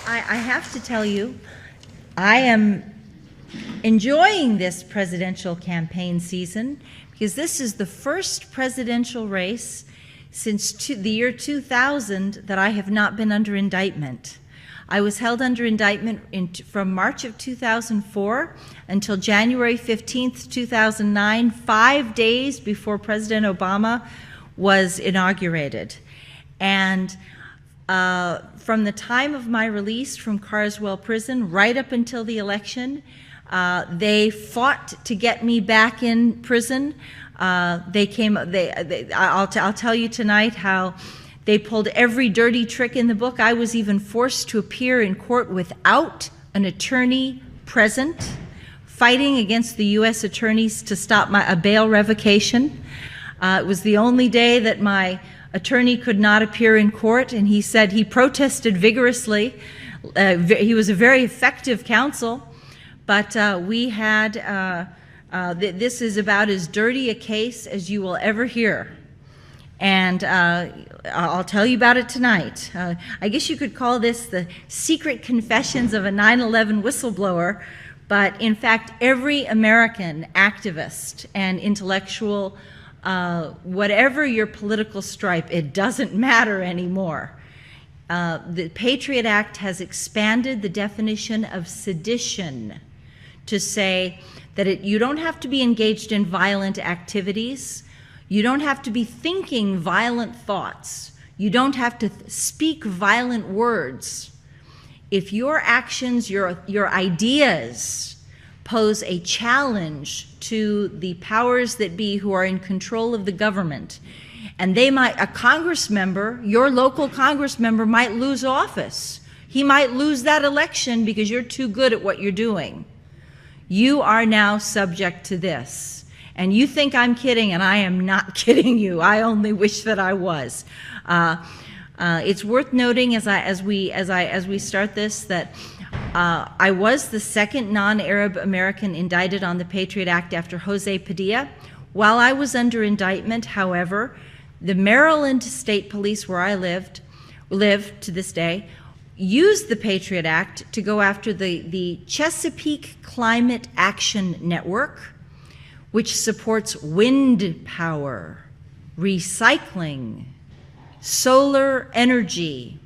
I have to tell you, I am enjoying this presidential campaign season because this is the first presidential race since the year 2000 that I have not been under indictment. I was held under indictment from March of 2004 until January 15th, 2009, 5 days before President Obama was inaugurated. And from the time of my release from Carswell Prison right up until the election, they fought to get me back in prison. I'll tell you tonight how they pulled every dirty trick in the book. I was even forced to appear in court without an attorney present, fighting against the U.S. attorneys to stop a bail revocation. It was the only day that my attorney could not appear in court, and he said he protested vigorously. He was a very effective counsel, but we had, this is about as dirty a case as you will ever hear. And I'll tell you about it tonight. I guess you could call this the secret confessions of a 9/11 whistleblower, but in fact, every American activist and intellectual, whatever your political stripe, it doesn't matter anymore. The Patriot Act has expanded the definition of sedition to say that you don't have to be engaged in violent activities. You don't have to be thinking violent thoughts. You don't have to speak violent words. If your actions, your ideas pose a challenge to the powers that be who are in control of the government, and a Congress member, your local Congress member might lose office. He might lose that election because you're too good at what you're doing. You are now subject to this. And you think I'm kidding, and I am not kidding you. I only wish that I was. It's worth noting as we start this that I was the second non-Arab American indicted on the Patriot Act after Jose Padilla. While I was under indictment, however, the Maryland State Police, where I live to this day, used the Patriot Act to go after the Chesapeake Climate Action Network, which supports wind power, recycling, solar energy.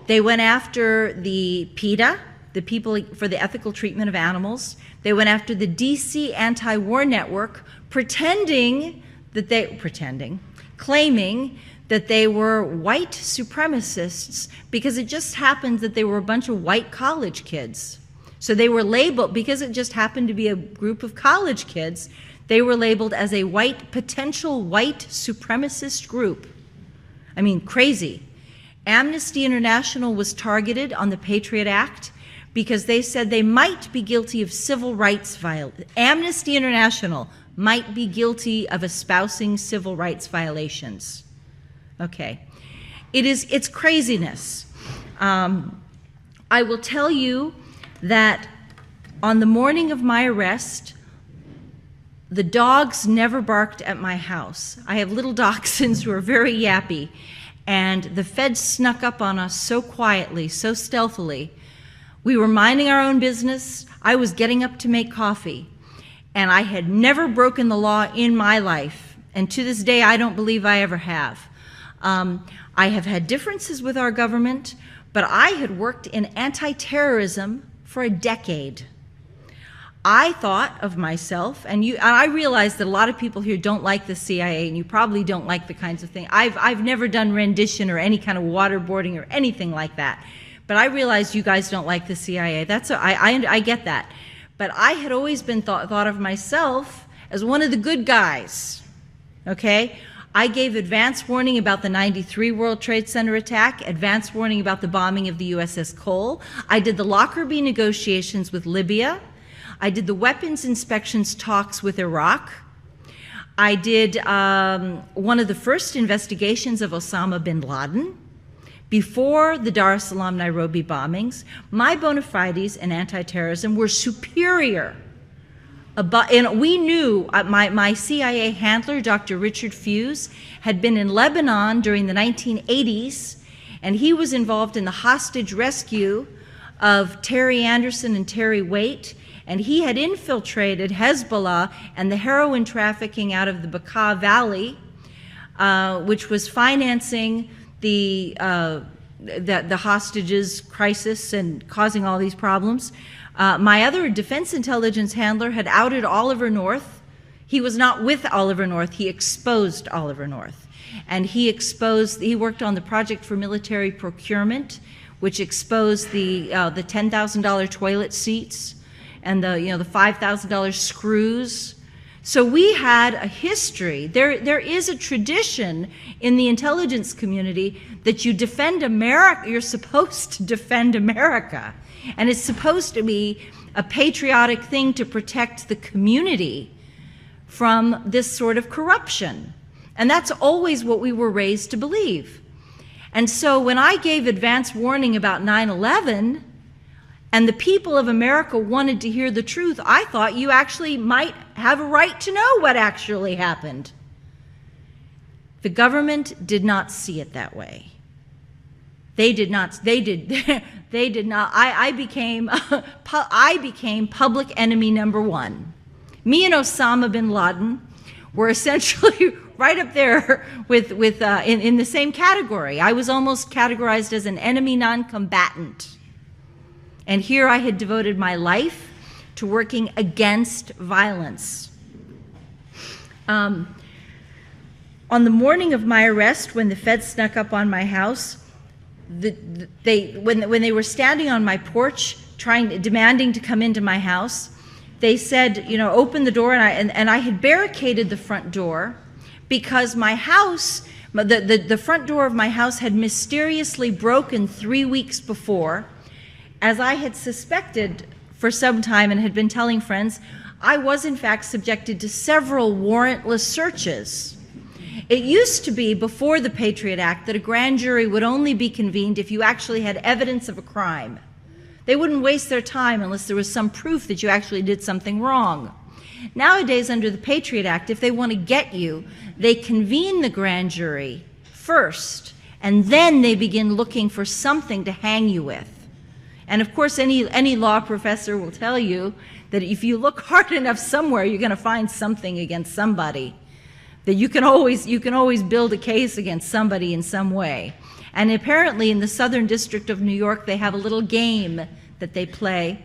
They went after the PETA, the People for the Ethical Treatment of Animals. They went after the DC Anti-War Network, claiming that they were white supremacists because it just happened that they were a bunch of white college kids. So they were labeled, because it just happened to be a group of college kids, they were labeled as a potential white supremacist group. I mean, crazy. Amnesty International was targeted on the Patriot Act because they said they might be guilty of civil rights violations. Amnesty International might be guilty of espousing civil rights violations. Okay. It's craziness. I will tell you that on the morning of my arrest, the dogs never barked at my house. I have little dachshunds who are very yappy, and the feds snuck up on us so quietly, so stealthily. We were minding our own business. I was getting up to make coffee, and I had never broken the law in my life, and to this day, I don't believe I ever have. I have had differences with our government, but I had worked in anti-terrorism for a decade. I thought of myself, and I realize that a lot of people here don't like the CIA, and you probably don't like the kinds of things. I've never done rendition or any kind of waterboarding or anything like that, but I realize you guys don't like the CIA. I get that. But I had always been thought of myself as one of the good guys, okay? I gave advance warning about the '93 World Trade Center attack, advance warning about the bombing of the USS Cole. I did the Lockerbie negotiations with Libya. I did the weapons inspections talks with Iraq. I did one of the first investigations of Osama bin Laden before the Dar es Salaam Nairobi bombings. My bona fides in anti-terrorism were superior. And we knew, my CIA handler, Dr. Richard Fuse, had been in Lebanon during the 1980s, and he was involved in the hostage rescue of Terry Anderson and Terry Waite, and he had infiltrated Hezbollah and the heroin trafficking out of the Bekaa Valley, which was financing the hostages crisis and causing all these problems. My other defense intelligence handler had outed Oliver North. He was not with Oliver North, he exposed Oliver North. And he worked on the Project for Military Procurement, which exposed the $10,000 toilet seats and the $5,000 screws. So we had a history. There is a tradition in the intelligence community that you defend America, you're supposed to defend America. And it's supposed to be a patriotic thing to protect the community from this sort of corruption. And that's always what we were raised to believe. And so when I gave advance warning about 9/11, and the people of America wanted to hear the truth, I thought you actually might have a right to know what actually happened. The government did not see it that way. They did not. I became public enemy number one. Me and Osama bin Laden were essentially right up there in the same category. I was almost categorized as an enemy non-combatant. And here I had devoted my life to working against violence. On the morning of my arrest, when the feds snuck up on my house, when they were standing on my porch, demanding to come into my house, they said, open the door, and I had barricaded the front door because my house, the front door of my house had mysteriously broken 3 weeks before. As I had suspected for some time and had been telling friends, I was in fact subjected to several warrantless searches. It used to be, before the Patriot Act, that a grand jury would only be convened if you actually had evidence of a crime. They wouldn't waste their time unless there was some proof that you actually did something wrong. Nowadays, under the Patriot Act, if they want to get you, they convene the grand jury first, and then they begin looking for something to hang you with. And of course, any law professor will tell you that if you look hard enough somewhere, you're going to find something against somebody. That you can always build a case against somebody in some way. And apparently, in the Southern District of New York, they have a little game that they play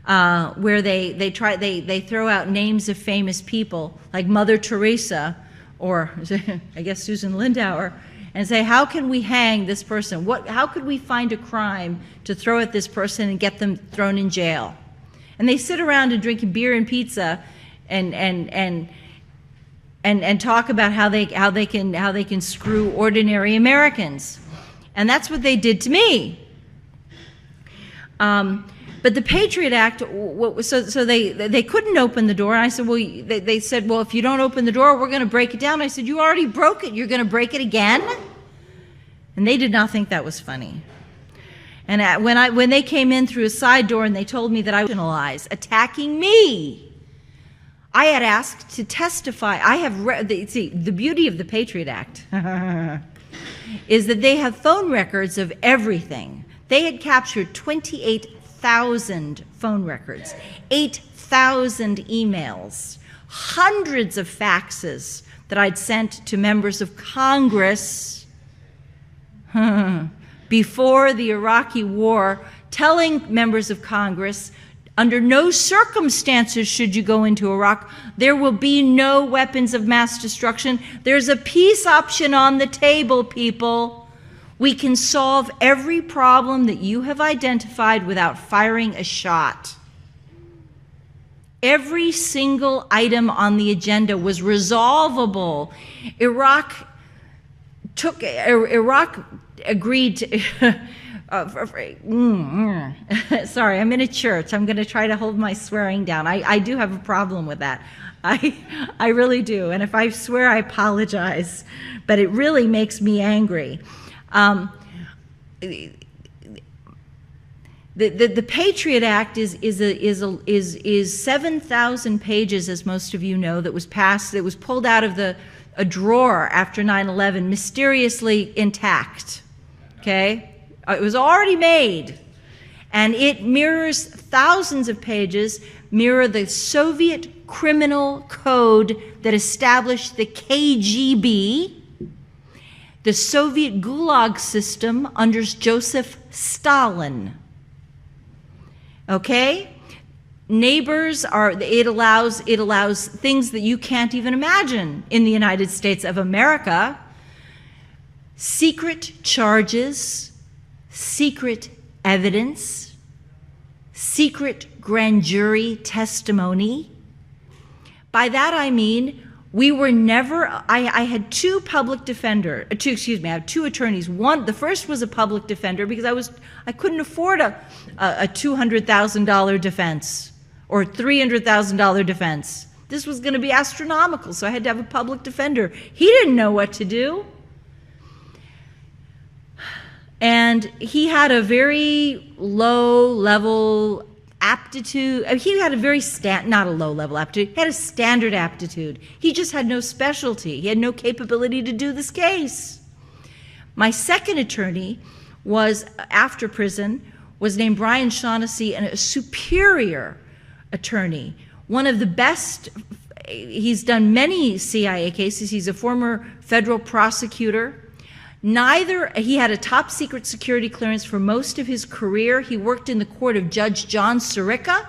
where they throw out names of famous people like Mother Teresa or I guess Susan Lindauer, and say, how can we hang this person? How could we find a crime to throw at this person and get them thrown in jail? And they sit around and drink beer and pizza and talk about how they can screw ordinary Americans. And that's what they did to me. But the Patriot Act, so they couldn't open the door. And I said, well, they said, well, if you don't open the door, we're going to break it down. I said, you already broke it. You're going to break it again? And they did not think that was funny. And when they came in through a side door and they told me that I was attacking me, I had asked to testify. I have see, the beauty of the Patriot Act is that they have phone records of everything. They had captured 28,000 phone records, 8,000 emails, hundreds of faxes that I'd sent to members of Congress before the Iraqi war, telling members of Congress, under no circumstances should you go into Iraq. There will be no weapons of mass destruction. There's a peace option on the table, people. We can solve every problem that you have identified without firing a shot. Every single item on the agenda was resolvable. Iraq agreed to sorry, I'm in a church. I'm going to try to hold my swearing down. I do have a problem with that. I really do. And if I swear, I apologize. But it really makes me angry. The Patriot Act is 7,000 pages, as most of you know, that was passed, that was pulled out of a drawer after 9/11, mysteriously intact. Okay? It was already made. and it mirrors thousands of pages, mirror the Soviet criminal code that established the KGB, the Soviet Gulag system under Joseph Stalin. Okay? Neighbors are, it allows things that you can't even imagine in the United States of America. Secret charges, secret evidence, secret grand jury testimony. By that I mean, we were never, I had two attorneys. One, the first was a public defender because I couldn't afford a $200,000 defense or $300,000 defense. This was going to be astronomical, so I had to have a public defender. He didn't know what to do. And he had a very low-level aptitude. He had a very not a low-level aptitude. He had a standard aptitude. He just had no specialty. He had no capability to do this case. My second attorney was, after prison, was named Brian Shaughnessy, and a superior attorney. One of the best. He's done many CIA cases. He's a former federal prosecutor. He had a top secret security clearance for most of his career. He worked in the court of Judge John Sirica.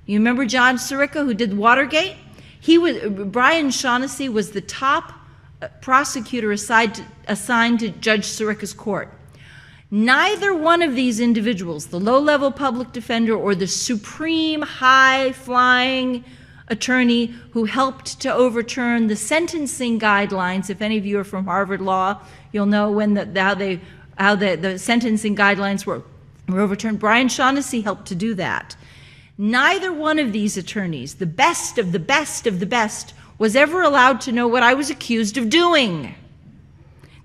You remember John Sirica, who did Watergate? Brian Shaughnessy was the top prosecutor assigned to Judge Sirica's court. Neither one of these individuals, the low-level public defender or the supreme high-flying attorney who helped to overturn the sentencing guidelines. If any of you are from Harvard Law, you'll know how the sentencing guidelines were overturned. Brian Shaughnessy helped to do that. Neither one of these attorneys, the best of the best of the best, was ever allowed to know what I was accused of doing.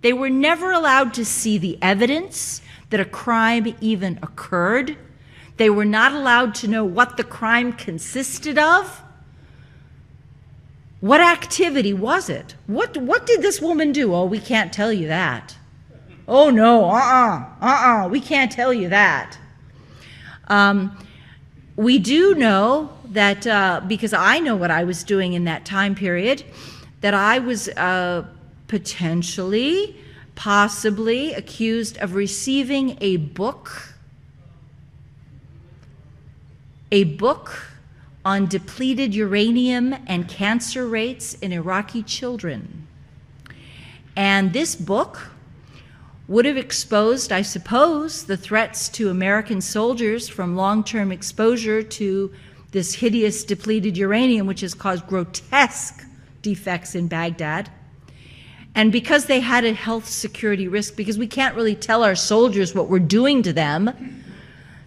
They were never allowed to see the evidence that a crime even occurred. They were not allowed to know what the crime consisted of. What activity was it? What did this woman do? Oh, we can't tell you that. Oh, no, we can't tell you that. We do know that, because I know what I was doing in that time period, that I was possibly accused of receiving a book on depleted uranium and cancer rates in Iraqi children. And this book would have exposed, I suppose, the threats to American soldiers from long-term exposure to this hideous depleted uranium, which has caused grotesque defects in Baghdad. And because they had a health security risk, because we can't really tell our soldiers what we're doing to them,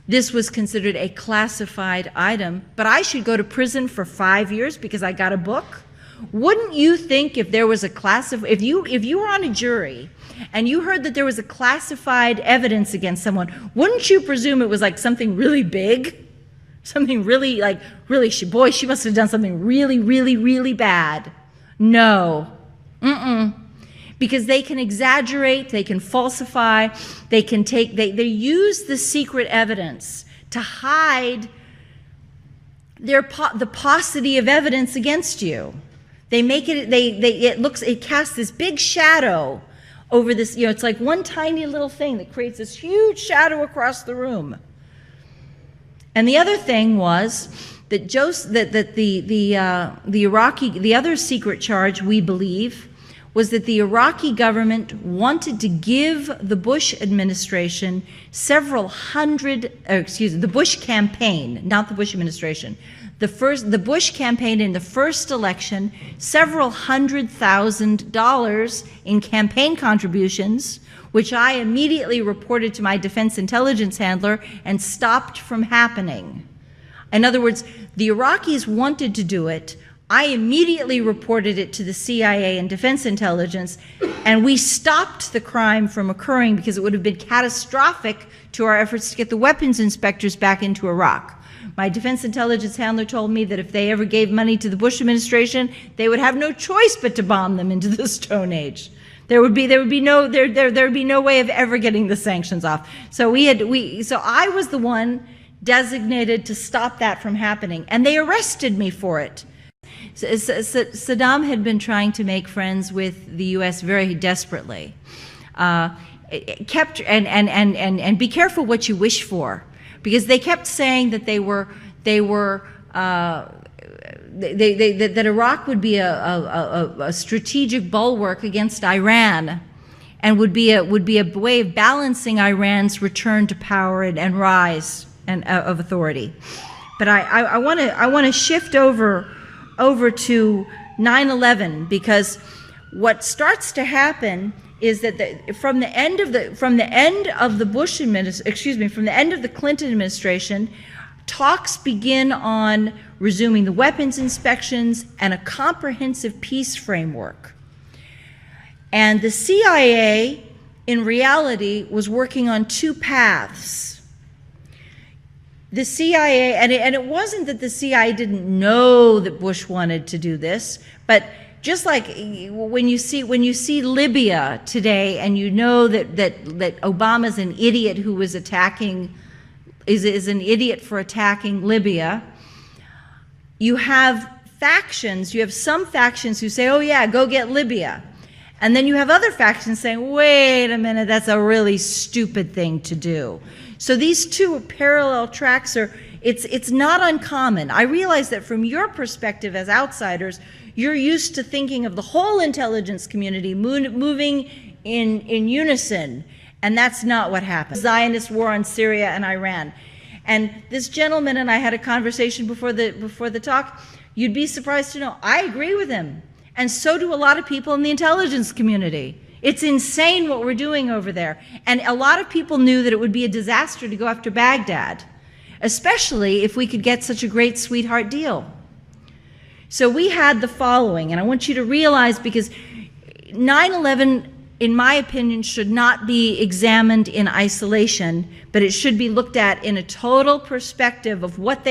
this was considered a classified item. But I should go to prison for 5 years because I got a book? Wouldn't you think if there was if you were on a jury and you heard that there was a classified evidence against someone, wouldn't you presume it was like something really big? Something really, boy, she must have done something really, really, really bad. No. Because they can exaggerate, they can falsify, they use the secret evidence to hide the paucity of evidence against you. They make it, it casts this big shadow over this, it's like one tiny little thing that creates this huge shadow across the room. And the other thing was that the other secret charge, we believe, was that the Iraqi government wanted to give the Bush administration the Bush campaign, not the Bush administration, the Bush campaign in the first election, several $100,000 in campaign contributions, which I immediately reported to my defense intelligence handler and stopped from happening. In other words, the Iraqis wanted to do it. I immediately reported it to the CIA and Defense Intelligence, and we stopped the crime from occurring because it would have been catastrophic to our efforts to get the weapons inspectors back into Iraq. My Defense Intelligence handler told me that if they ever gave money to the Bush administration, they would have no choice but to bomb them into the Stone Age. There would be no way of ever getting the sanctions off. So I was the one designated to stop that from happening, and they arrested me for it. Saddam had been trying to make friends with the U.S. very desperately. And be careful what you wish for, because they kept saying that that Iraq would be a strategic bulwark against Iran, and would be a way of balancing Iran's return to power and rise of authority. But I want to shift over to 9/11, because what starts to happen is that from the end of the Clinton administration, talks begin on resuming the weapons inspections and a comprehensive peace framework. And the CIA, in reality, was working on two paths. The CIA, and it wasn't that the CIA didn't know that Bush wanted to do this, but just like when you see Libya today, and you know that Obama's an idiot who was is an idiot for attacking Libya, you have factions. You have some factions who say, "Oh yeah, go get Libya," and then you have other factions saying, "Wait a minute, that's a really stupid thing to do." So these two parallel tracks it's not uncommon. I realize that from your perspective as outsiders, you're used to thinking of the whole intelligence community moving in unison, and that's not what happened. Zionist war on Syria and Iran. And this gentleman and I had a conversation before the talk. You'd be surprised to know I agree with him, and so do a lot of people in the intelligence community. It's insane what we're doing over there. And a lot of people knew that it would be a disaster to go after Baghdad, especially if we could get such a great sweetheart deal. So we had the following, and I want you to realize, because 9/11, in my opinion, should not be examined in isolation, but it should be looked at in a total perspective of what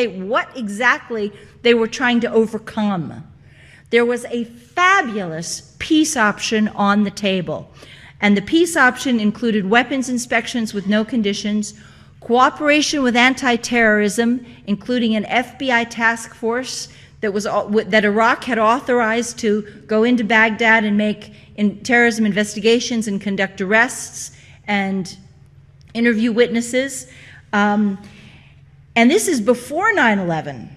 exactly they were trying to overcome. There was a fabulous peace option on the table, and the peace option included weapons inspections with no conditions, cooperation with anti-terrorism, including an FBI task force that Iraq had authorized to go into Baghdad and make terrorism investigations and conduct arrests and interview witnesses. And this is before 9/11.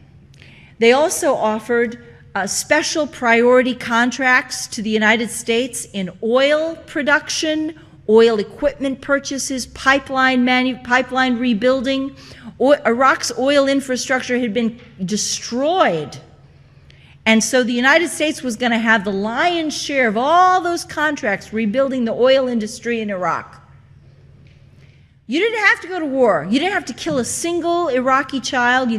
They also offered special priority contracts to the United States in oil production, oil equipment purchases, pipeline rebuilding. Iraq's oil infrastructure had been destroyed. And so the United States was going to have the lion's share of all those contracts rebuilding the oil industry in Iraq. You didn't have to go to war. You didn't have to kill a single Iraqi child.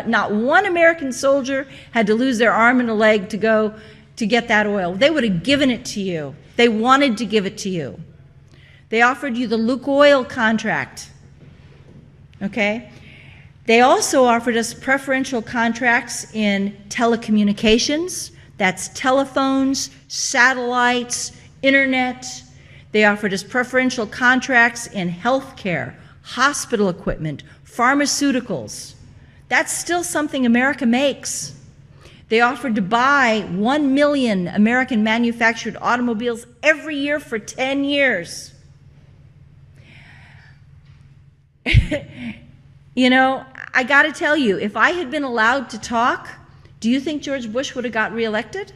Not one American soldier had to lose their arm and a leg to go to get that oil. They would have given it to you. They wanted to give it to you. They offered you the Lukoil contract. Okay? They also offered us preferential contracts in telecommunications. That's telephones, satellites, internet. They offered us preferential contracts in healthcare, hospital equipment, pharmaceuticals. That's still something America makes. They offered to buy 1 million American manufactured automobiles every year for 10 years. You know, I got to tell you, if I had been allowed to talk, do you think George Bush would have got reelected?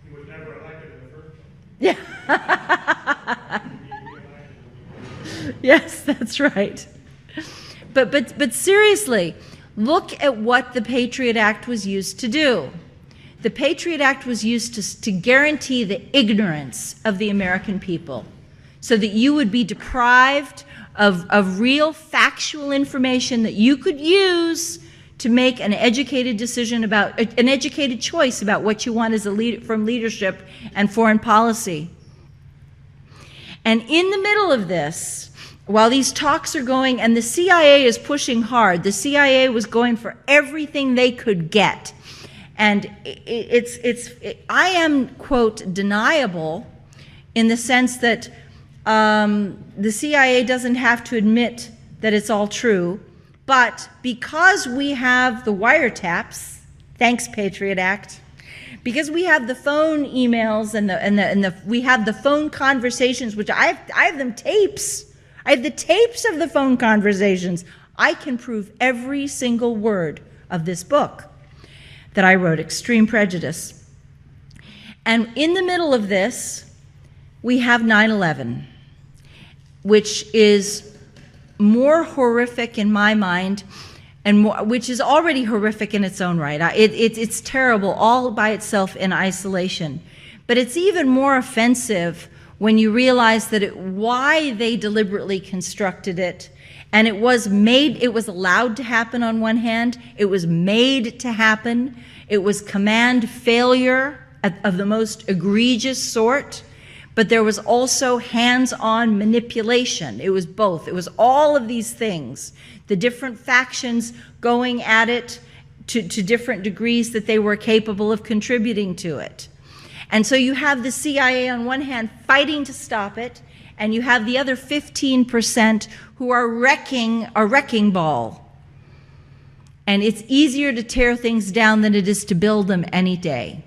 He was never elected in the first place. Yeah. Yes, that's right. But seriously, look at what the Patriot Act was used to do. The Patriot Act was used to guarantee the ignorance of the American people, so that you would be deprived of real factual information that you could use to make an educated decision about, an educated choice about what you want as a leader, from leadership and foreign policy. And in the middle of this, while these talks are going, and the CIA is pushing hard, the CIA was going for everything they could get. And I am, quote, deniable in the sense that the CIA doesn't have to admit that it's all true, but because we have the wiretaps, thanks Patriot Act, because we have the phone emails and we have the phone conversations, which I have them tapes. I have the tapes of the phone conversations. I can prove every single word of this book that I wrote, Extreme Prejudice. And in the middle of this, we have 9/11, which is more horrific in my mind, and which is already horrific in its own right. It's terrible all by itself in isolation. But it's even more offensive when you realize that why they deliberately constructed it. And it was allowed to happen on one hand. It was made to happen. It was command failure of the most egregious sort. But there was also hands-on manipulation. It was both. It was all of these things. The different factions going at it to different degrees that they were capable of contributing to it. And so you have the CIA on one hand fighting to stop it, and you have the other 15% who are wrecking a wrecking ball. And it's easier to tear things down than it is to build them any day.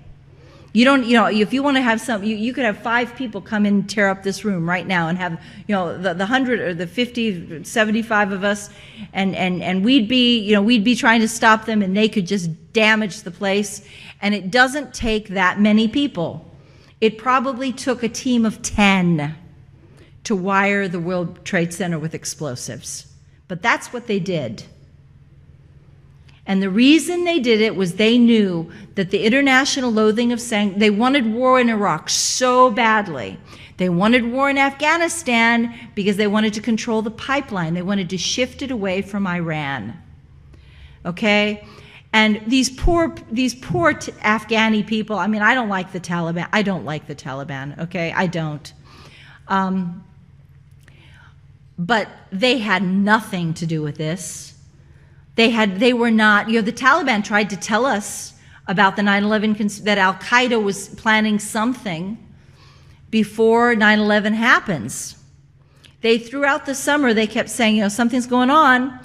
If you want to have you could have 5 people come in and tear up this room right now and have, the 100 or the 50, 75 of us, and we'd be trying to stop them, and they could just damage the place. And it doesn't take that many people. It probably took a team of 10 to wire the World Trade Center with explosives. But that's what they did. And the reason they did it was they knew that the international loathing of they wanted war in Iraq so badly. They wanted war in Afghanistan because they wanted to control the pipeline. They wanted to shift it away from Iran. Okay? And these poor Afghani people, I mean, I don't like the Taliban. I don't like the Taliban, okay? I don't. But they had nothing to do with this. They were not, the Taliban tried to tell us about the 9/11, that Al-Qaeda was planning something before 9/11 happens. Throughout the summer, they kept saying, something's going on.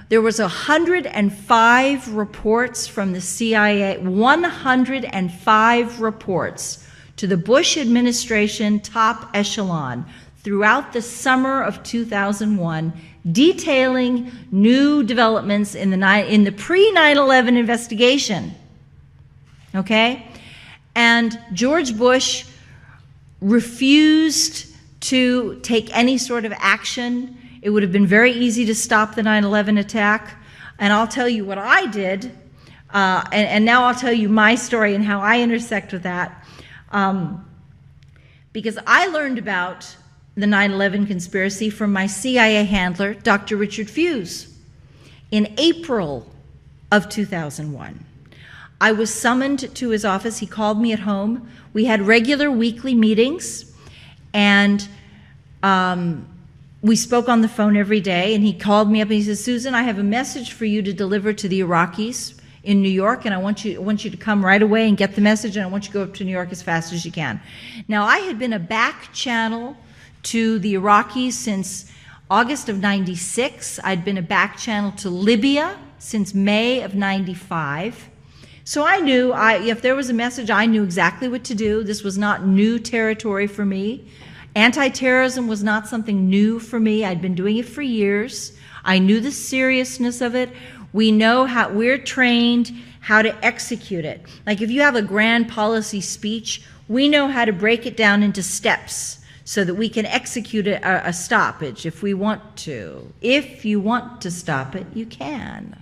There was 105 reports from the CIA, 105 reports to the Bush administration top echelon throughout the summer of 2001, detailing new developments in the pre-9/11 investigation. Okay? And George Bush refused to take any sort of action. It would have been very easy to stop the 9/11 attack. And I'll tell you what I did, and now I'll tell you my story and how I intersect with that. Because I learned about the 9/11 conspiracy from my CIA handler, Dr. Richard Fuhs, in April of 2001. I was summoned to his office. He called me at home. We had regular weekly meetings, and we spoke on the phone every day, and he called me up and he said, Susan, I have a message for you to deliver to the Iraqis in New York, and I want you to come right away and get the message, and I want you to go up to New York as fast as you can. Now, I had been a back channel to the Iraqis since August of '96. I'd been a back channel to Libya since May of '95. So I knew, if there was a message, I knew exactly what to do. This was not new territory for me. Anti-terrorism was not something new for me. I'd been doing it for years. I knew the seriousness of it. We know how, we're trained how to execute it. Like if you have a grand policy speech, we know how to break it down into steps so that we can execute a stoppage if we want to. If you want to stop it, you can.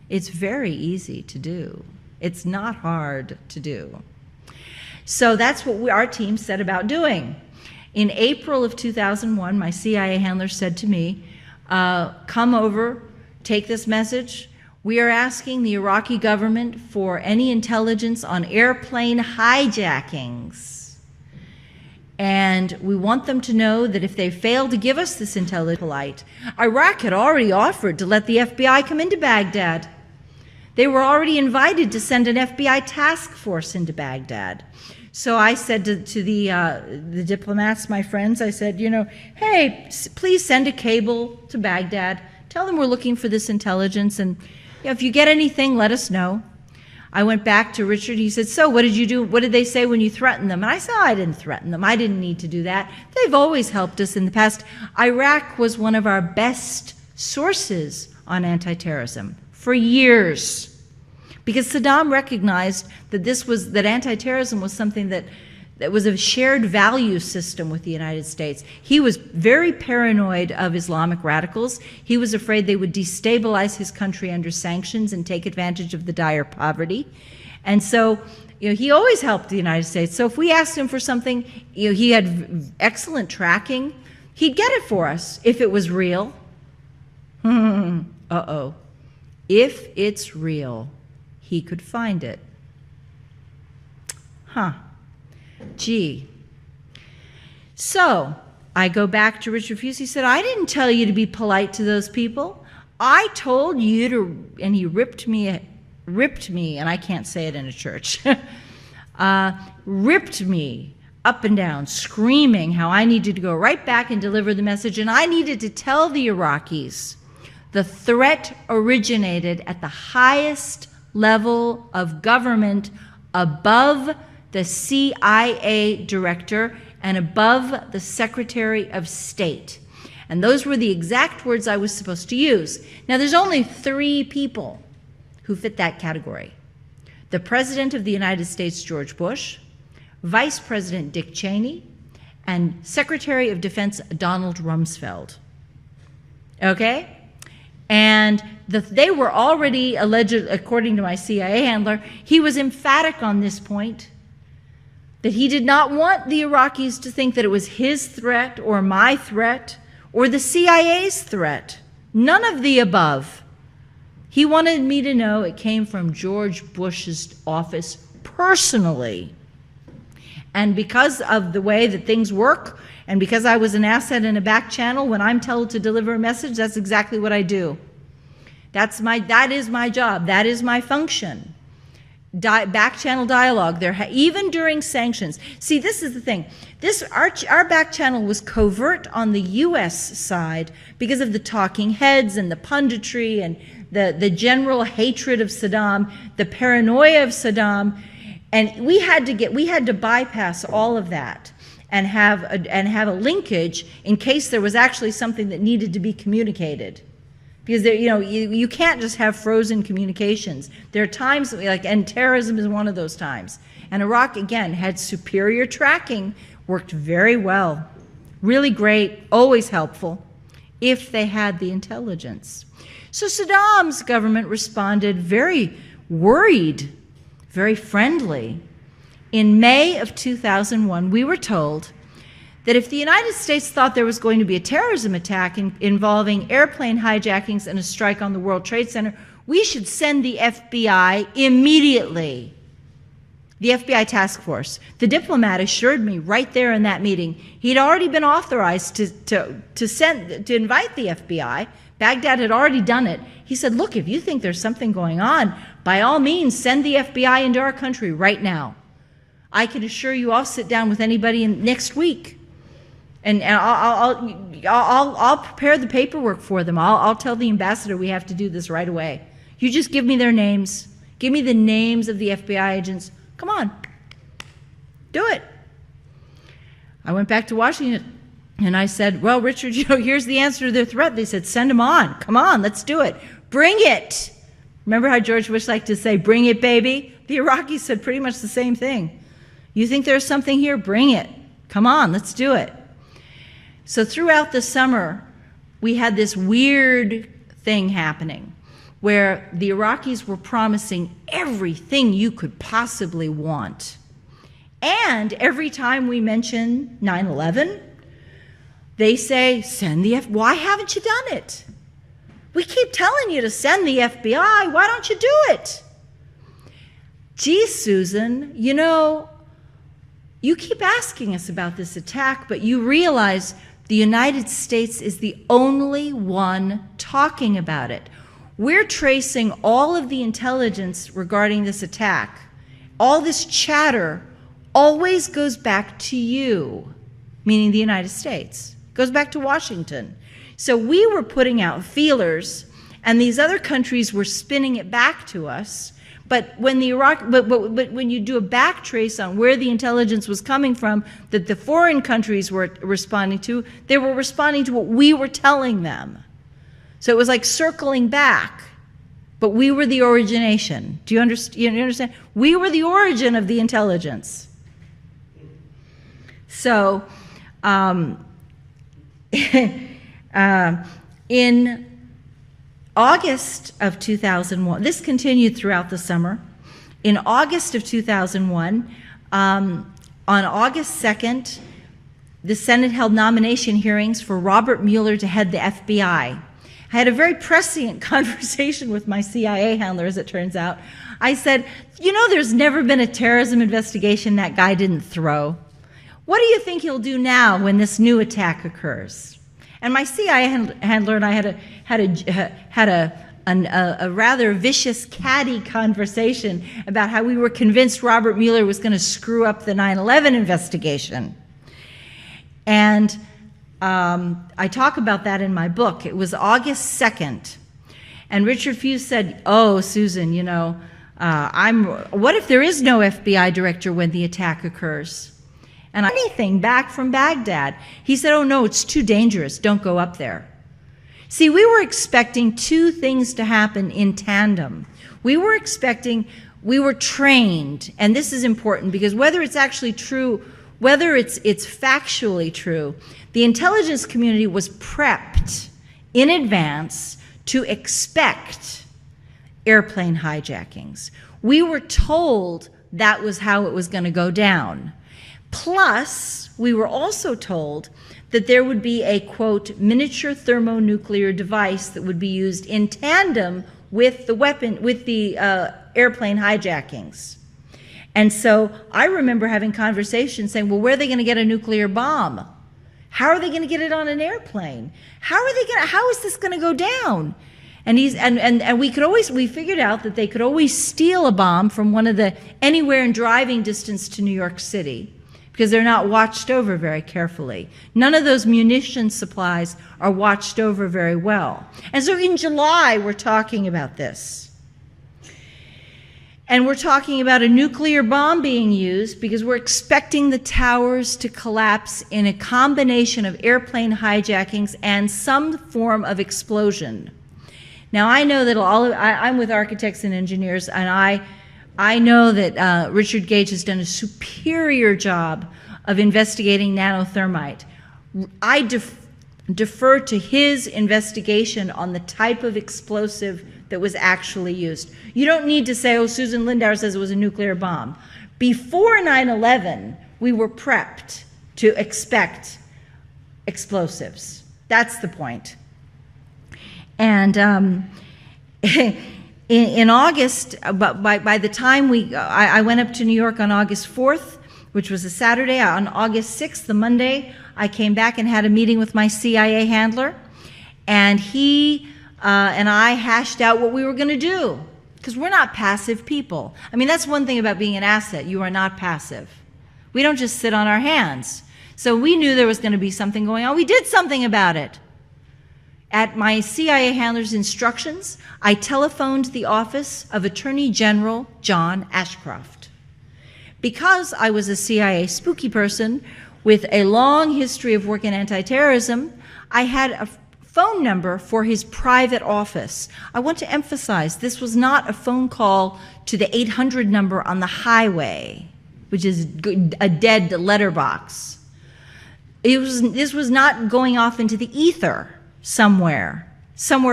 It's very easy to do. It's not hard to do. So that's what our team set about doing. In April of 2001, my CIA handler said to me, come over, take this message. We are asking the Iraqi government for any intelligence on airplane hijackings. And we want them to know that if they fail to give us this intelligence, Iraq had already offered to let the FBI come into Baghdad. They were already invited to send an FBI task force into Baghdad. So I said to the diplomats, my friends, I said, hey, please send a cable to Baghdad. Tell them we're looking for this intelligence, and if you get anything, let us know. I went back to Richard. He said, so what did you do? What did they say when you threatened them? And I said, I didn't threaten them. I didn't need to do that. They've always helped us in the past. Iraq was one of our best sources on anti-terrorism for years, because Saddam recognized that anti-terrorism was something that was a shared value system with the United States. He was very paranoid of Islamic radicals. He was afraid they would destabilize his country under sanctions and take advantage of the dire poverty. And so, he always helped the United States. So if we asked him for something, he had excellent tracking. He'd get it for us if it was real. Uh-oh. If it's real, he could find it. Gee. So I go back to Richard Fuchs. He said, I didn't tell you to be polite to those people. I told you to, and he ripped me, and I can't say it in a church, ripped me up and down, screaming how I needed to go right back and deliver the message, and I needed to tell the Iraqis the threat originated at the highest level of government above the CIA director and above the Secretary of State. And those were the exact words I was supposed to use. Now, there's only 3 people who fit that category: the President of the United States, George Bush, Vice President Dick Cheney, and Secretary of Defense Donald Rumsfeld. Okay? And they were already alleged, according to my CIA handler, he was emphatic on this point, that he did not want the Iraqis to think that it was his threat or my threat or the CIA's threat. None of the above. He wanted me to know it came from George Bush's office personally. And because of the way that things work, and because I was an asset in a back channel, when I'm told to deliver a message, that's exactly what I do. That is my job. That is my function. Back channel dialogue. Even during sanctions. See, this is the thing. Our back channel was covert on the U.S. side because of the talking heads and the punditry and the general hatred of Saddam, the paranoia of Saddam, and we had to bypass all of that and have a linkage in case there was actually something that needed to be communicated. Because you can't just have frozen communications. There are times and terrorism is one of those times. And Iraq, again, had superior tracking, worked very well, really great, always helpful, if they had the intelligence. So Saddam's government responded very worried, very friendly. In May of 2001, we were told that if the United States thought there was going to be a terrorism attack involving airplane hijackings and a strike on the World Trade Center, we should send the FBI immediately. The FBI task force. The diplomat assured me right there in that meeting he'd already been authorized to invite the FBI. Baghdad had already done it. He said, look, if you think there's something going on, by all means, send the FBI into our country right now. I can assure you I'll sit down with anybody next week. And I'll prepare the paperwork for them. I'll tell the ambassador we have to do this right away. You just give me their names. Give me the names of the FBI agents. Come on. Do it. I went back to Washington and I said, well, Richard, here's the answer to their threat. They said, send them on. Come on, let's do it. Bring it. Remember how George Bush liked to say, bring it, baby? The Iraqis said pretty much the same thing. You think there's something here? Bring it. Come on, let's do it. So throughout the summer, we had this weird thing happening where the Iraqis were promising everything you could possibly want. And every time we mention 9/11, they say, send the FBI. Why haven't you done it? We keep telling you to send the FBI. Why don't you do it? Gee, Susan, you keep asking us about this attack, but you realize the United States is the only one talking about it. We're tracing all of the intelligence regarding this attack, all this chatter, always goes back to you, meaning the United States. It goes back to Washington. So we were putting out feelers, and these other countries were spinning it back to us. But when when you do a back trace on where the intelligence was coming from that the foreign countries were responding to, they were responding to what we were telling them. So it was like circling back, but we were the origination. Do you understand? We were the origin of the intelligence. So in August of 2001, this continued throughout the summer. In August of 2001, on August 2nd, the Senate held nomination hearings for Robert Mueller to head the FBI. I had a very prescient conversation with my CIA handler, as it turns out. I said, you know, there's never been a terrorism investigation that guy didn't throw. What do you think he'll do now when this new attack occurs? And my CIA handler and I had a rather vicious, catty conversation about how we were convinced Robert Mueller was going to screw up the 9/11 investigation. And I talk about that in my book. It was August 2nd. And Richard Fuisz said, oh, Susan, you know, what if there is no FBI director when the attack occurs? And anything back from Baghdad. He said, oh no, it's too dangerous, don't go up there. See, we were expecting two things to happen in tandem. We were trained, and this is important because whether it's actually true, whether it's factually true, the intelligence community was prepped in advance to expect airplane hijackings. We were told that was how it was going to go down. Plus, we were also told that there would be a, quote, miniature thermonuclear device that would be used in tandem with the airplane hijackings. And so I remember having conversations saying, well, where are they going to get a nuclear bomb? How are they going to get it on an airplane? How is this going to go down? And we figured out that they could always steal a bomb from anywhere in driving distance to New York City, because they're not watched over very carefully. None of those munition supplies are watched over very well. And so in July, we're talking about this. And we're talking about a nuclear bomb being used because we're expecting the towers to collapse in a combination of airplane hijackings and some form of explosion. Now, I know that I'm with architects and engineers, and I know that Richard Gage has done a superior job of investigating nanothermite. I defer to his investigation on the type of explosive that was actually used. You don't need to say, oh, Susan Lindauer says it was a nuclear bomb. Before 9/11, we were prepped to expect explosives. That's the point. And in August, by the time I went up to New York on August 4th, which was a Saturday. On August 6th, the Monday, I came back and had a meeting with my CIA handler, and he and I hashed out what we were going to do, because we're not passive people. I mean, that's one thing about being an asset. You are not passive. We don't just sit on our hands. So we knew there was going to be something going on. We did something about it. At my CIA handler's instructions, I telephoned the office of Attorney General John Ashcroft. Because I was a CIA spooky person with a long history of work in anti-terrorism, I had a phone number for his private office. I want to emphasize this was not a phone call to the 800 number on the highway, which is a dead letterbox. This was not going off into the ether somewhere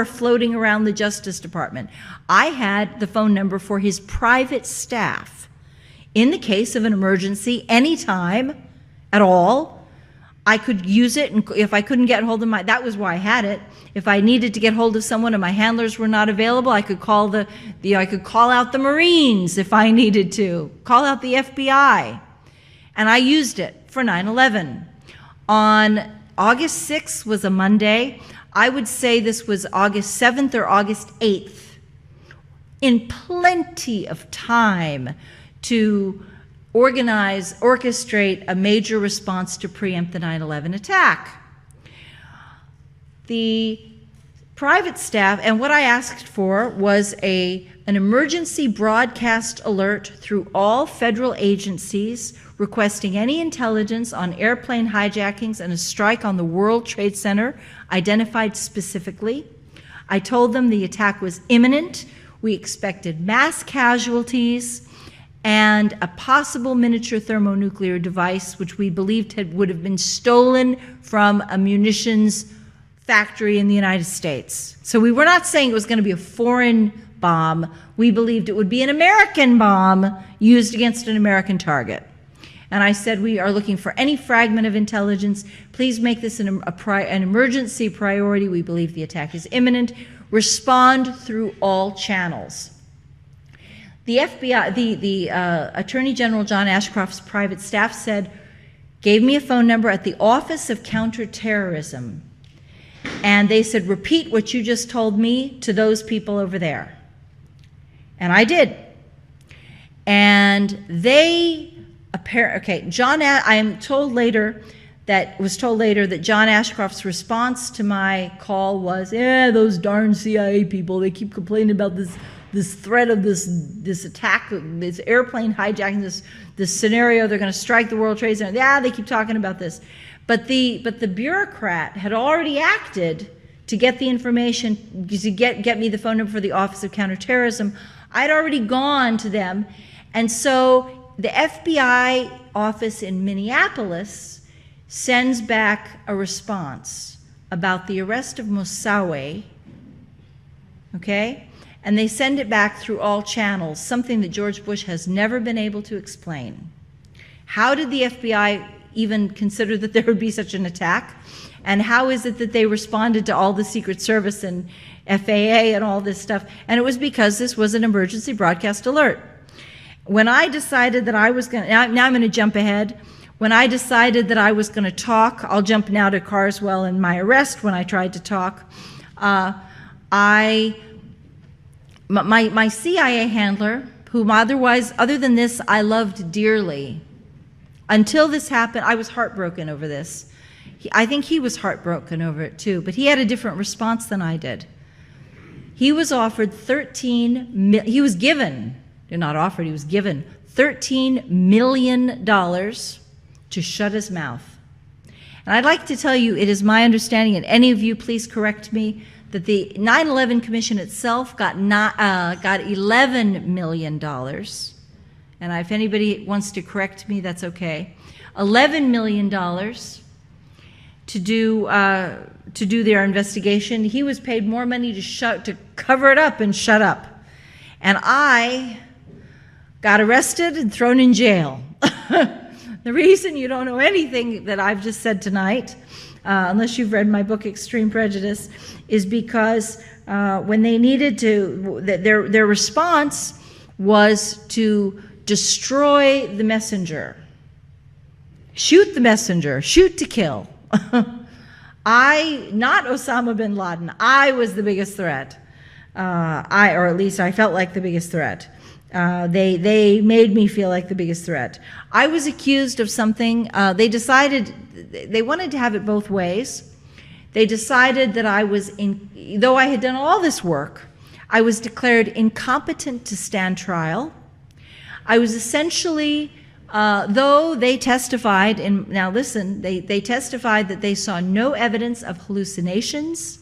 floating around the Justice Department. I had the phone number for his private staff. In the case of an emergency, anytime at all, I could use it, and if I couldn't get hold of that was why I had it. If I needed to get hold of someone and my handlers were not available, I could call I could call out the Marines if I needed to, call out the FBI. And I used it for 9/11. On August 6th was a Monday. I would say this was August 7th or August 8th. In plenty of time to orchestrate a major response to preempt the 9/11 attack. The private staff, and what I asked for was an emergency broadcast alert through all federal agencies requesting any intelligence on airplane hijackings and a strike on the World Trade Center identified specifically. I told them the attack was imminent. We expected mass casualties and a possible miniature thermonuclear device, which we believed would have been stolen from a munitions factory in the United States. So we were not saying it was going to be a foreign bomb. We believed it would be an American bomb used against an American target. And I said, we are looking for any fragment of intelligence. Please make this an emergency priority. We believe the attack is imminent. Respond through all channels. The FBI, the Attorney General John Ashcroft's private staff gave me a phone number at the Office of Counterterrorism. And they said, repeat what you just told me to those people over there. And I did. And they I was told later that John Ashcroft's response to my call was, those darn CIA people, they keep complaining about this threat of this attack, this airplane hijacking, this scenario, they're going to strike the World Trade Center. Yeah, they keep talking about this. But the bureaucrat had already acted to get the information, to get me the phone number for the Office of Counterterrorism. I'd already gone to them. And so the FBI office in Minneapolis sends back a response about the arrest of Moussaoui, okay? And they send it back through all channels, something that George Bush has never been able to explain. How did the FBI even consider that there would be such an attack? And how is it that they responded to all the Secret Service and FAA and all this stuff? And it was because this was an emergency broadcast alert. When I decided that I was going to, now I'm going to jump ahead. When I decided that I was going to talk, I'll jump now to Carswell and my arrest when I tried to talk. My CIA handler, whom other than this, I loved dearly. Until this happened, I was heartbroken over this. I think he was heartbroken over it too, but he had a different response than I did. He was offered he was given $13 million to shut his mouth. And I'd like to tell you, it is my understanding, and any of you please correct me, that the 9/11 Commission itself got $11 million. And if anybody wants to correct me, that's okay. $11 million to do their investigation. He was paid more money to cover it up and shut up. And I got arrested and thrown in jail. The reason you don't know anything that I've just said tonight, unless you've read my book, Extreme Prejudice, is because when they needed to, their response was to destroy the messenger. Shoot the messenger, shoot to kill. Not Osama bin Laden, I was the biggest threat. Or at least I felt like the biggest threat. They made me feel like the biggest threat. I was accused of something. They decided, they wanted to have it both ways. They decided that though I had done all this work, I was declared incompetent to stand trial. I was essentially, though they testified, and now listen, they testified that they saw no evidence of hallucinations,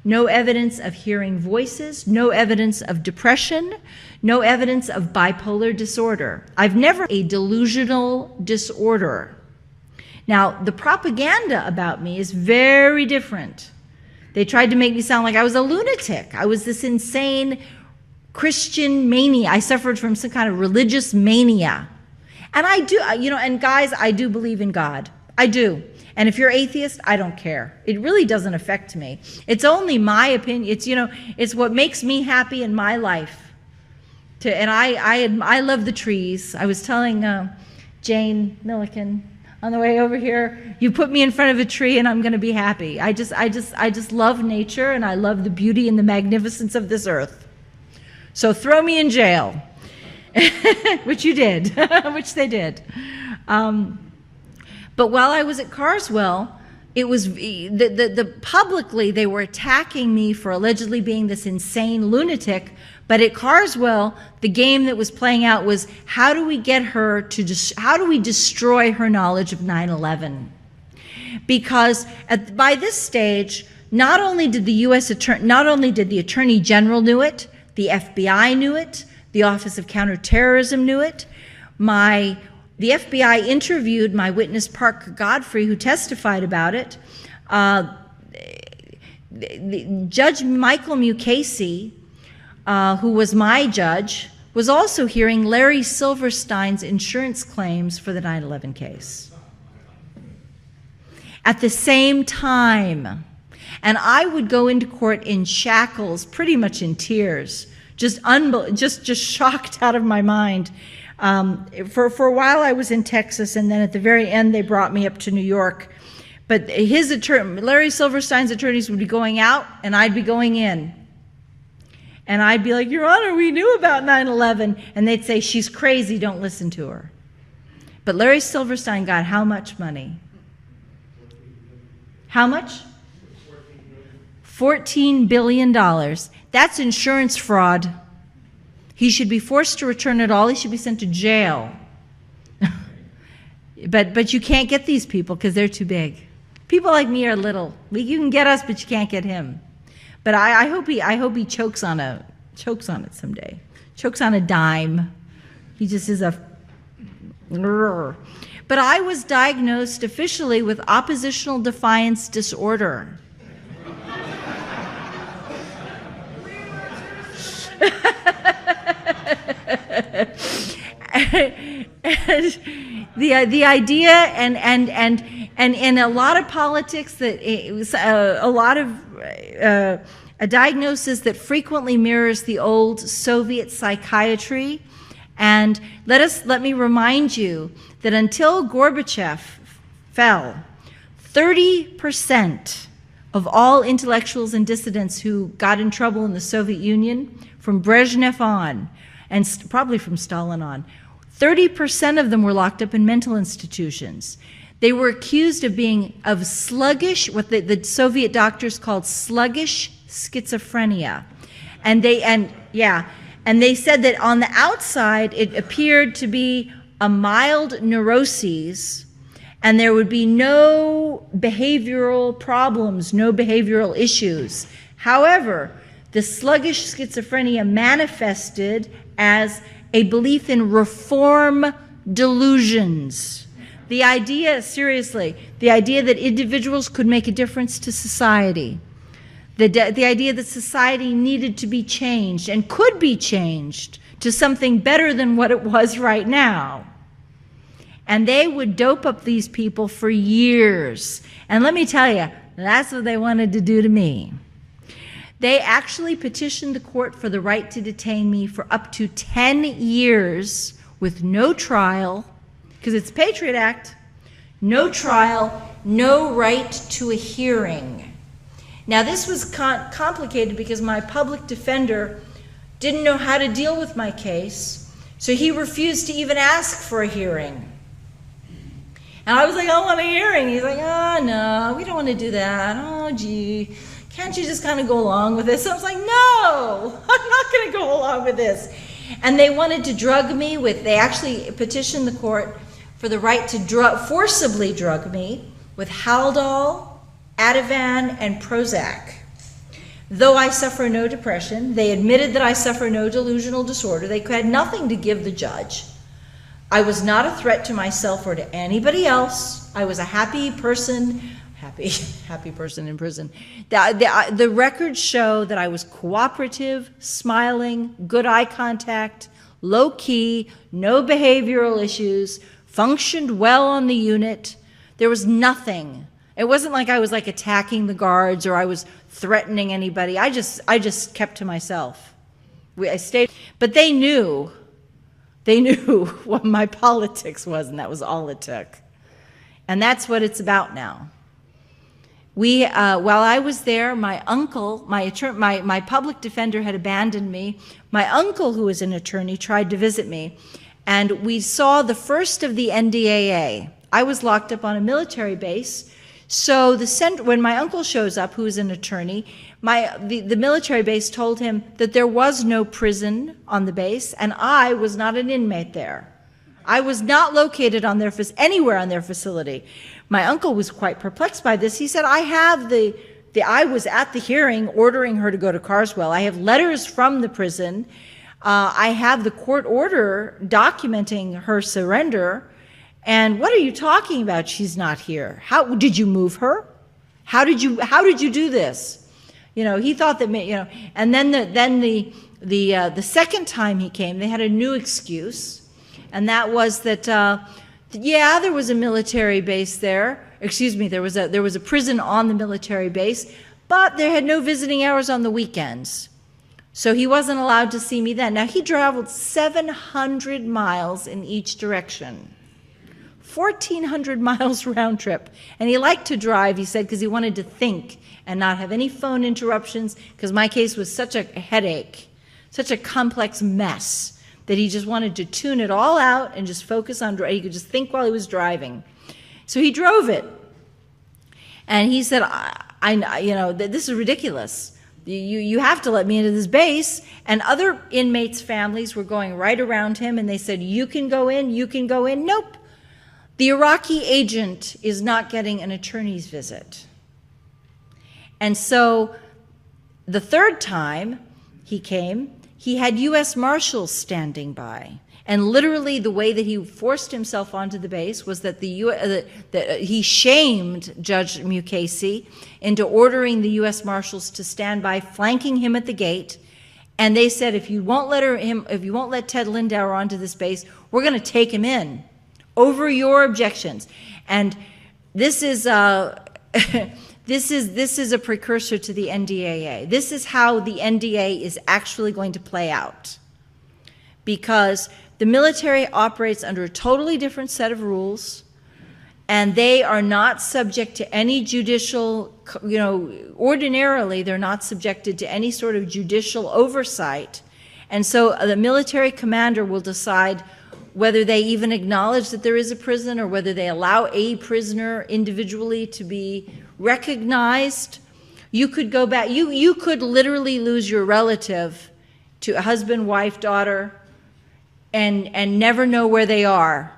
no evidence of hearing voices, no evidence of depression, no evidence of bipolar disorder. I've never a delusional disorder. Now, the propaganda about me is very different. They tried to make me sound like I was a lunatic. I was this insane Christian mania. I suffered from some kind of religious mania. And I do, and guys, I do believe in God. I do. And if you're atheist, I don't care. It really doesn't affect me. It's only my opinion. It's what makes me happy in my life. And I love the trees. I was telling Jane Milliken on the way over here, you put me in front of a tree and I'm going to be happy. I just love nature, and I love the beauty and the magnificence of this earth. So throw me in jail. which you did, which they did. But while I was at Carswell, it was publicly they were attacking me for allegedly being this insane lunatic. But at Carswell, the game that was playing out was how do we get her to how do we destroy her knowledge of 9/11? Because by this stage, not only did the Attorney General knew it, the FBI knew it, the Office of Counterterrorism knew it. The FBI interviewed my witness, Parker Godfrey, who testified about it. Judge Michael Mukasey, who was my judge, was also hearing Larry Silverstein's insurance claims for the 9/11 case at the same time. And I would go into court in shackles, pretty much in tears, just shocked out of my mind. For a while I was in Texas, and then at the very end they brought me up to New York. But Larry Silverstein's attorneys would be going out, and I'd be going in. And I'd be like, Your Honor, we knew about 9/11. And they'd say, she's crazy, don't listen to her. But Larry Silverstein got how much money? How much? $14 billion. That's insurance fraud. He should be forced to return it all. He should be sent to jail. But you can't get these people because they're too big. People like me are little. You can get us, but you can't get him. But I hope he chokes on it someday. Chokes on a dime. He just is a. But I was diagnosed officially with oppositional defiance disorder. The idea and in a lot of politics that it was a lot of a diagnosis that frequently mirrors the old Soviet psychiatry. And let me remind you that until Gorbachev fell, 30% of all intellectuals and dissidents who got in trouble in the Soviet Union, from Brezhnev on, and probably from Stalin on, 30% of them were locked up in mental institutions. They were accused of sluggish, what the Soviet doctors called sluggish schizophrenia. And they said that on the outside it appeared to be a mild neuroses, and there would be no behavioral problems, no behavioral issues. However, the sluggish schizophrenia manifested as a belief in reform delusions. The idea, seriously, the idea that individuals could make a difference to society. The idea that society needed to be changed and could be changed to something better than what it was right now. And they would dope up these people for years. And let me tell you, that's what they wanted to do to me. They actually petitioned the court for the right to detain me for up to 10 years with no trial, because it's Patriot Act, no trial, no right to a hearing. Now, this was complicated because my public defender didn't know how to deal with my case, so he refused to even ask for a hearing. And I was like, I want a hearing. He's like, oh, no, we don't want to do that. Oh, gee, can't you just kind of go along with this? I was like, no, I'm not going to go along with this. And they wanted to drug me they actually petitioned the court for the right to forcibly drug me with Haldol, Ativan, and Prozac. Though I suffer no depression, they admitted that I suffer no delusional disorder. They had nothing to give the judge. I was not a threat to myself or to anybody else. I was a happy person in prison. The records show that I was cooperative, smiling, good eye contact, low key, no behavioral issues, functioned well on the unit. There was nothing. It wasn't like I was like attacking the guards or I was threatening anybody. I just kept to myself. I stayed, but they knew what my politics was, and that was all it took. And that's what it's about now. While I was there, my uncle, my public defender had abandoned me. My uncle, who was an attorney, tried to visit me, and we saw the first of the NDAA. I was locked up on a military base, so when my uncle shows up, who is an attorney, the military base told him that there was no prison on the base, and I was not an inmate there. I was not located anywhere on their facility. My uncle was quite perplexed by this. He said, I was at the hearing ordering her to go to Carswell. I have letters from the prison. I have the court order documenting her surrender. And what are you talking about? She's not here. How did you move her? How did you do this? He thought that, and then the second time he came, they had a new excuse. And that was that, there was a military base there. Excuse me, there was a prison on the military base, but they had no visiting hours on the weekends. So he wasn't allowed to see me then. Now, he traveled 700 miles in each direction, 1,400 miles round trip. And he liked to drive, he said, because he wanted to think and not have any phone interruptions, because my case was such a headache, such a complex mess, that he just wanted to tune it all out and just focus on driving. He could just think while he was driving. So he drove it. And he said, this is ridiculous. You have to let me into this base. And other inmates' families were going right around him, and they said, you can go in, you can go in. Nope. The Iraqi agent is not getting an attorney's visit. And so the third time he came, he had U.S. Marshals standing by. And literally the way that he forced himself onto the base was that he shamed Judge Mukasey into ordering the U.S. Marshals to stand by, flanking him at the gate. And they said, if you won't let Ted Lindauer onto this base, we're going to take him in over your objections. And this is This is a precursor to the NDAA. This is how the NDA is actually going to play out, because the military operates under a totally different set of rules, and they are not subject to any judicial, ordinarily they're not subjected to any sort of judicial oversight. And so the military commander will decide whether they even acknowledge that there is a prison, or whether they allow a prisoner individually to be recognized. You could go back, you could literally lose your relative to a husband, wife, daughter, and never know where they are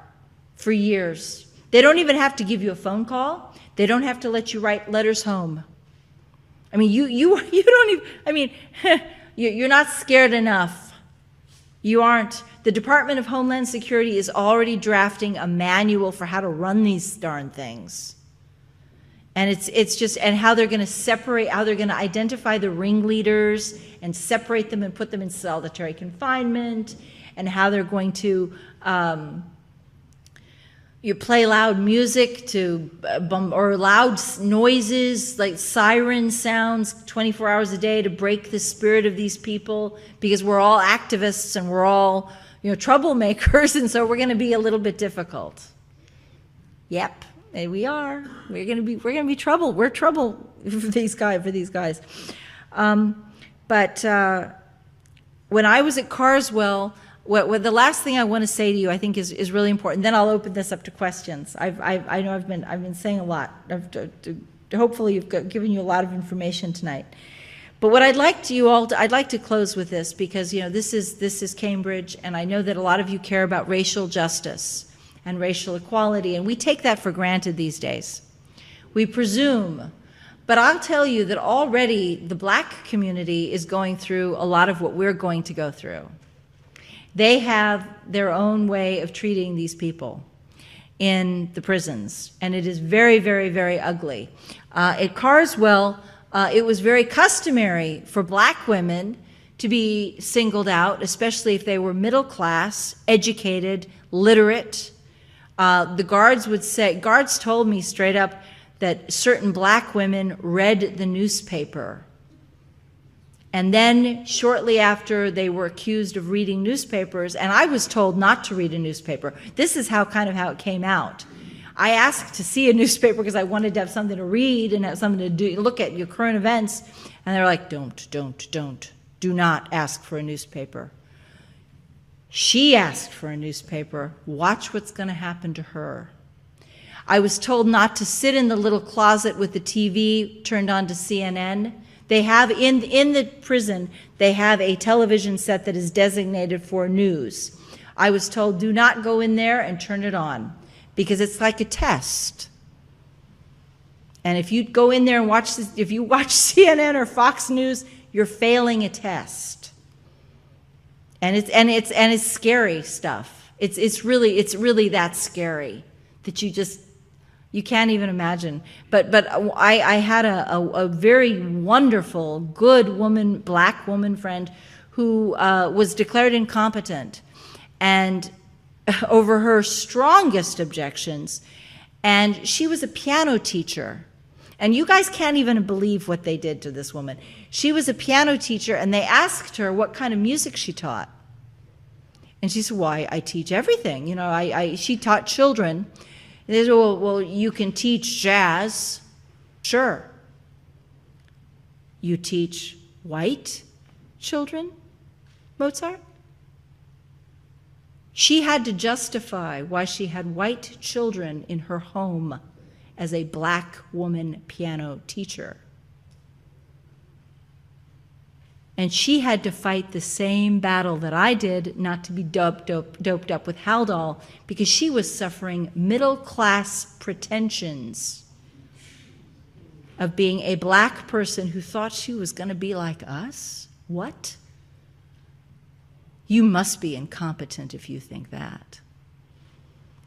for years. They don't even have to give you a phone call. They don't have to let you write letters home. I mean, you don't even, I mean, you're not scared enough. You aren't. The Department of Homeland Security is already drafting a manual for how to run these darn things. And it's just, and how they're going to separate, how they're going to identify the ringleaders and separate them and put them in solitary confinement, and how they're going to you play loud music or loud noises like siren sounds 24 hours a day to break the spirit of these people, because we're all activists and we're all troublemakers, and so we're going to be a little bit difficult. Yep. We are. We're going to be trouble. We're trouble for these guys. But when I was at Carswell, what the last thing I want to say to you, I think, is really important. Then I'll open this up to questions. I know I've been saying a lot. Hopefully, I've given you a lot of information tonight. But what I'd like to close with this, because this is Cambridge, and I know that a lot of you care about racial justice and racial equality, and we take that for granted these days. We presume. But I'll tell you that already the black community is going through a lot of what we're going to go through. They have their own way of treating these people in the prisons, and it is very, very, very ugly. At Carswell, it was very customary for black women to be singled out, especially if they were middle class, educated, literate. The guards told me straight up that certain black women read the newspaper. And then shortly after, they were accused of reading newspapers, and I was told not to read a newspaper. This is how it came out. I asked to see a newspaper because I wanted to have something to read and have something to do, look at your current events. And they're like, don't. Do not ask for a newspaper. She asked for a newspaper. Watch what's going to happen to her. I was told not to sit in the little closet with the TV turned on to CNN. They have, in the prison, they have a television set that is designated for news. I was told, do not go in there and turn it on, because it's like a test. And if you go in there and watch this, if you watch CNN or Fox News, you're failing a test. And it's scary stuff. It's really that scary that you can't even imagine. But I had a very wonderful, good woman, black woman friend who was declared incompetent, and over her strongest objections. And she was a piano teacher. And you guys can't even believe what they did to this woman. She was a piano teacher, and they asked her what kind of music she taught. And she said, well, I teach everything. You know, she taught children. And they said, well, you can teach jazz. Sure. You teach white children Mozart? She had to justify why she had white children in her home as a black woman piano teacher. And she had to fight the same battle that I did, not to be doped up with Haldol, because she was suffering middle-class pretensions of being a black person who thought she was going to be like us. What? You must be incompetent if you think that.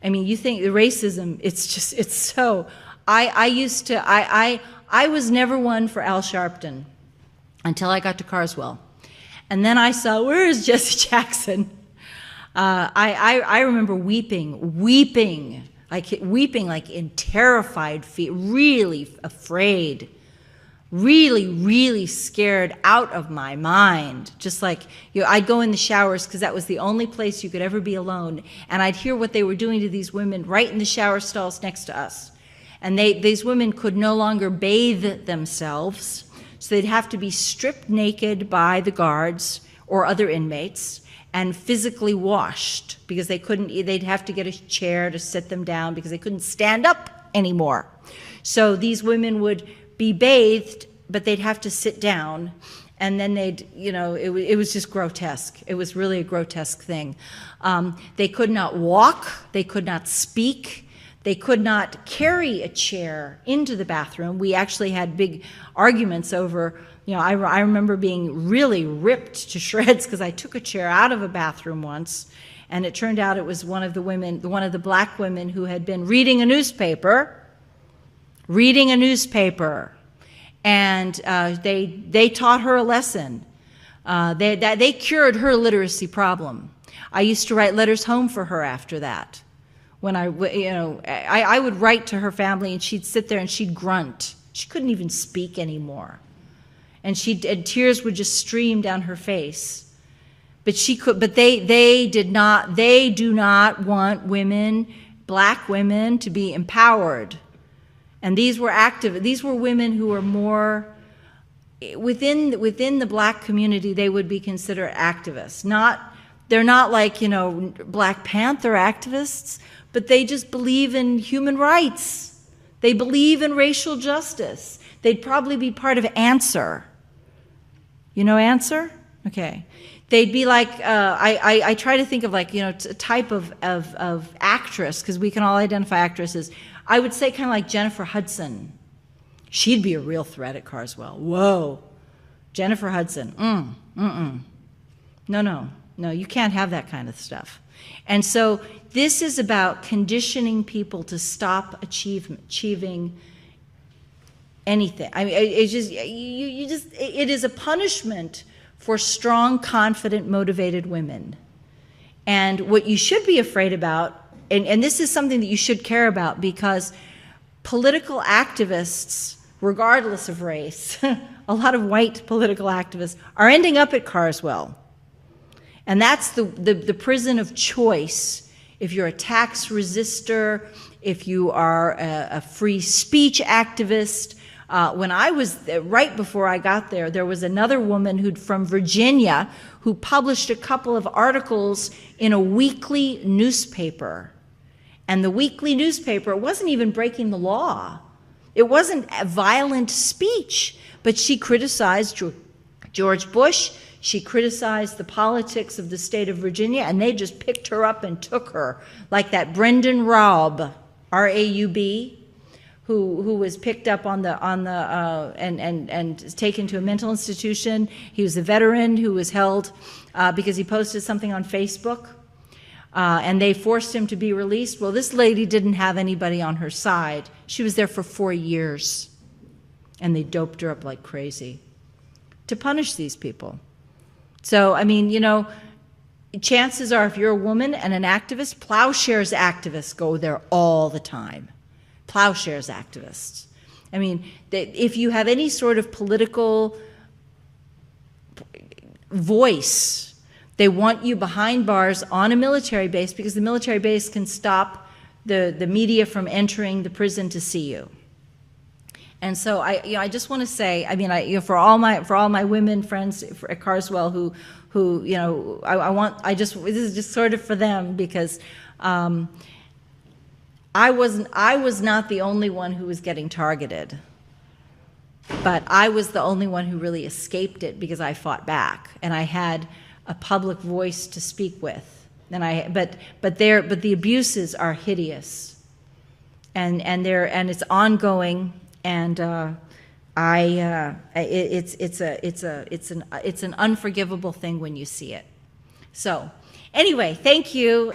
I mean, you think the racism, it's so. I was never one for Al Sharpton until I got to Carswell. And then I saw, where is Jesse Jackson? I remember weeping like in terrified fear, really afraid, really scared out of my mind. Just like, you know, I'd go in the showers because that was the only place you could ever be alone, and I'd hear what they were doing to these women right in the shower stalls next to us. And these women could no longer bathe themselves, so they'd have to be stripped naked by the guards or other inmates and physically washed, because they'd have to get a chair to sit them down because they couldn't stand up anymore. So these women would be bathed, but they'd have to sit down, and then it was just grotesque. It was really a grotesque thing. They could not walk, they could not speak, they could not carry a chair into the bathroom. We actually had big arguments over, I remember being really ripped to shreds because I took a chair out of a bathroom once, and it turned out it was one of the black women who had been reading a newspaper, and they taught her a lesson. They cured her literacy problem. I used to write letters home for her after that. When I would write to her family, and she'd sit there and she'd grunt. She couldn't even speak anymore, and tears would just stream down her face. But they do not want women, black women, to be empowered. And these were women who were more within the black community. They would be considered activists. They're not like Black Panther activists, but they just believe in human rights. They believe in racial justice. They'd probably be part of Answer. You know Answer? Okay. They'd be like, I try to think of a type of actress, because we can all identify actresses. I would say kind of like Jennifer Hudson. She'd be a real threat at Carswell. Whoa. Jennifer Hudson. No, you can't have that kind of stuff. And so this is about conditioning people to stop achieving anything. I mean, it is a punishment for strong, confident, motivated women. And what you should be afraid about, and this is something that you should care about, because political activists, regardless of race, a lot of white political activists are ending up at Carswell. And that's the prison of choice. If you're a tax resistor, if you are a free speech activist. When I was right before I got there, there was another woman from Virginia who published a couple of articles in a weekly newspaper. And the weekly newspaper wasn't even breaking the law. It wasn't a violent speech, but she criticized George Bush. She criticized the politics of the state of Virginia, and they just picked her up and took her, like that Brendan Raub, R-A-U-B, who was picked up and taken to a mental institution. He was a veteran who was held because he posted something on Facebook, and they forced him to be released. Well, this lady didn't have anybody on her side. She was there for 4 years, and they doped her up like crazy to punish these people. So, I mean, you know, chances are if you're a woman and an activist, Plowshares activists go there all the time. Plowshares activists. I mean, if you have any sort of political voice, they want you behind bars on a military base because the military base can stop the media from entering the prison to see you. And so I just want to say, I mean, for all my women friends at Carswell who you know, this is just sort of for them because I was not the only one who was getting targeted, but I was the only one who really escaped it because I fought back and I had a public voice to speak with. And but the abuses are hideous, and it's ongoing. And it's an unforgivable thing when you see it. So, anyway, thank you.